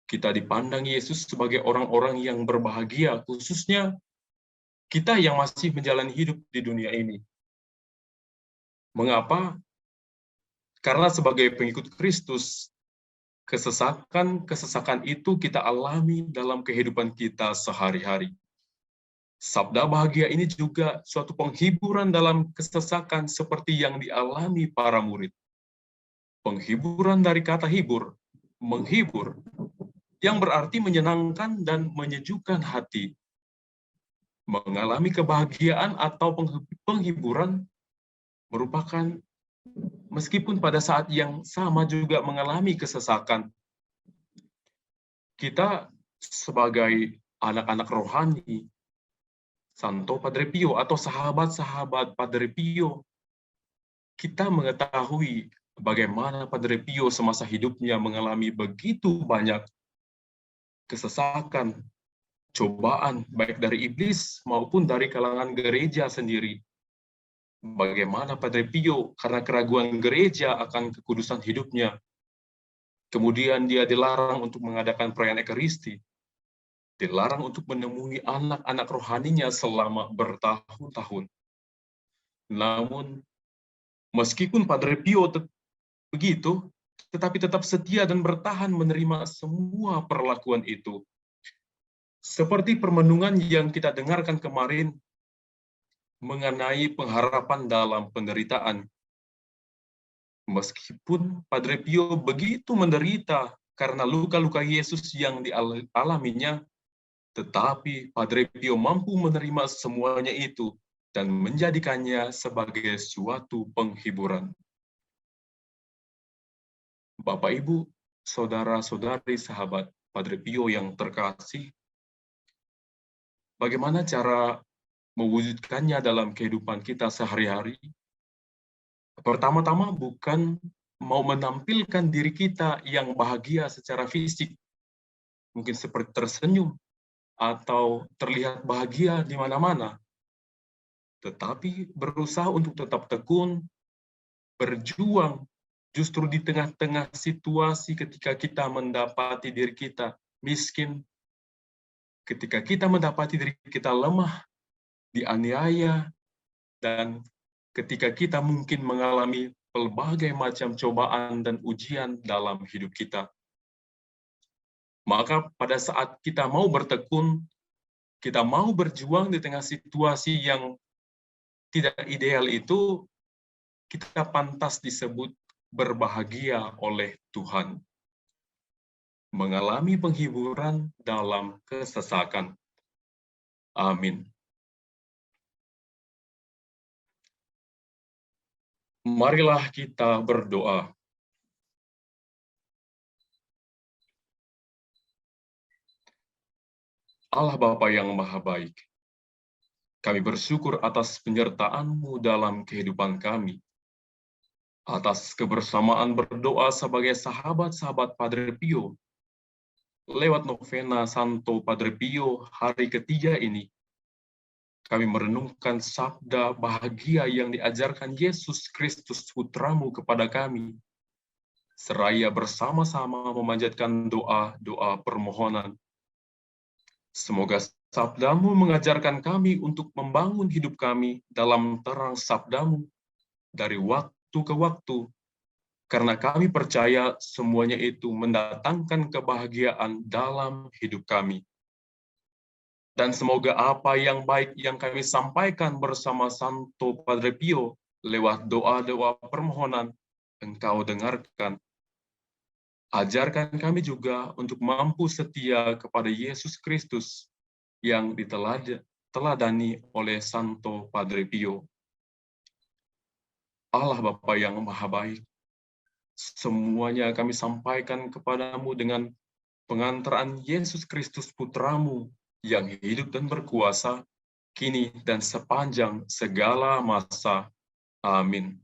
Kita dipandang Yesus sebagai orang-orang yang berbahagia, khususnya kita yang masih menjalani hidup di dunia ini. Mengapa? Karena sebagai pengikut Kristus, kesesakan itu kita alami dalam kehidupan kita sehari-hari. Sabda bahagia ini juga suatu penghiburan dalam kesesakan seperti yang dialami para murid. Penghiburan dari kata hibur, menghibur, yang berarti menyenangkan dan menyejukkan hati. Mengalami kebahagiaan atau penghiburan merupakan meskipun pada saat yang sama juga mengalami kesesakan. Kita sebagai anak-anak rohani, Santo Padre Pio atau sahabat-sahabat Padre Pio, kita mengetahui bagaimana Padre Pio semasa hidupnya mengalami begitu banyak kesesakan, cobaan, baik dari iblis maupun dari kalangan gereja sendiri. Bagaimana Padre Pio, karena keraguan gereja akan kekudusan hidupnya, kemudian dia dilarang untuk mengadakan perayaan Ekaristi, dilarang untuk menemui anak-anak rohaninya selama bertahun-tahun. Namun, meskipun Padre Pio begitu, tetapi tetap setia dan bertahan menerima semua perlakuan itu. Seperti permenungan yang kita dengarkan kemarin mengenai pengharapan dalam penderitaan. Meskipun Padre Pio begitu menderita karena luka-luka Yesus yang dialaminya, tetapi Padre Pio mampu menerima semuanya itu dan menjadikannya sebagai suatu penghiburan. Bapak, Ibu, saudara-saudari, sahabat Padre Pio yang terkasih, bagaimana cara mewujudkannya dalam kehidupan kita sehari-hari? Pertama-tama bukan mau menampilkan diri kita yang bahagia secara fisik, mungkin seperti tersenyum atau terlihat bahagia di mana-mana, tetapi berusaha untuk tetap tekun, berjuang, justru di tengah-tengah situasi ketika kita mendapati diri kita miskin, ketika kita mendapati diri kita lemah, dianiaya, dan ketika kita mungkin mengalami berbagai macam cobaan dan ujian dalam hidup kita. Maka pada saat kita mau bertekun, kita mau berjuang di tengah situasi yang tidak ideal itu, kita pantas disebut berbahagia oleh Tuhan. Mengalami penghiburan dalam kesesakan. Amin. Marilah kita berdoa. Allah Bapa yang Maha Baik, Kami bersyukur atas penyertaan-Mu dalam kehidupan kami, atas kebersamaan berdoa sebagai sahabat-sahabat Padre Pio. Lewat novena Santo Padre Pio hari ketiga ini, kami merenungkan sabda bahagia yang diajarkan Yesus Kristus Putra-Mu kepada kami, seraya bersama-sama memanjatkan doa-doa permohonan. Semoga sabda-Mu mengajarkan kami untuk membangun hidup kami dalam terang sabda-Mu dari waktu ke waktu, karena kami percaya semuanya itu mendatangkan kebahagiaan dalam hidup kami. Dan semoga apa yang baik yang kami sampaikan bersama Santo Padre Pio lewat doa-doa permohonan Engkau dengarkan. Ajarkan kami juga untuk mampu setia kepada Yesus Kristus yang diteladani oleh Santo Padre Pio. Allah Bapa yang Maha Baik, semuanya kami sampaikan kepadamu dengan pengantaran Yesus Kristus Putra-Mu yang hidup dan berkuasa, kini dan sepanjang segala masa. Amin.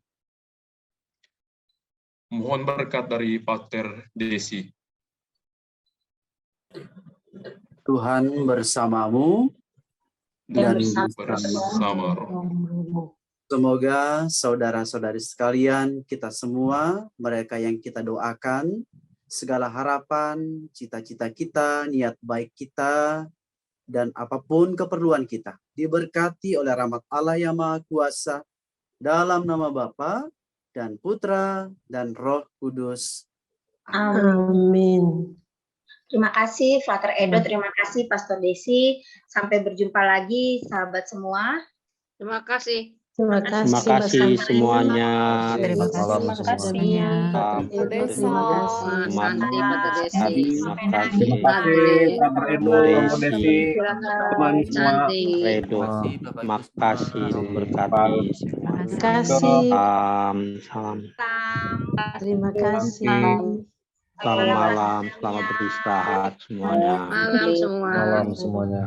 Mohon berkat dari Pater Desi. Tuhan bersamamu dan Bersama roh. semoga saudara-saudari sekalian, kita semua, mereka yang kita doakan, segala harapan, cita-cita kita, niat baik kita, dan apapun keperluan kita, diberkati oleh rahmat Allah yang Maha Kuasa, dalam nama Bapa dan Putra dan Roh Kudus. Amin. Terima kasih Frater Edo, terima kasih Pastor Desi. Sampai berjumpa lagi sahabat semua. Terima kasih. Terima kasih semuanya. Terima kasih semuanya. Terima kasih. Santi, Pater Desi. Terima kasih, Frater Edo, Romo Desi, teman semua. Santi. Redo. Terima kasih berkati semua. Terima kasih. Salam. Terima kasih. Selamat malam, selamat beristirahat semuanya. Malam semua. Malam semuanya.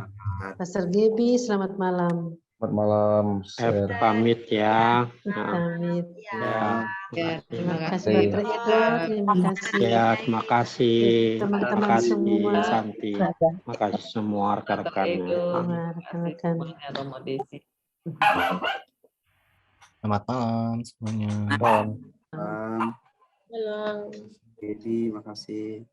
Pastor Gebi, selamat malam. Selamat malam. Pamit ya. Pamit. Ya. Terima kasih Frater Edo, terima kasih. Ya, terima kasih. Terima Teman-teman kasih semua. Santi. Terima kasih semua rekan-rekannya. Semua rekan-rekan. Selamat malam semuanya. Halo. Jadi, makasih.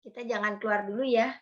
Kita jangan keluar dulu ya.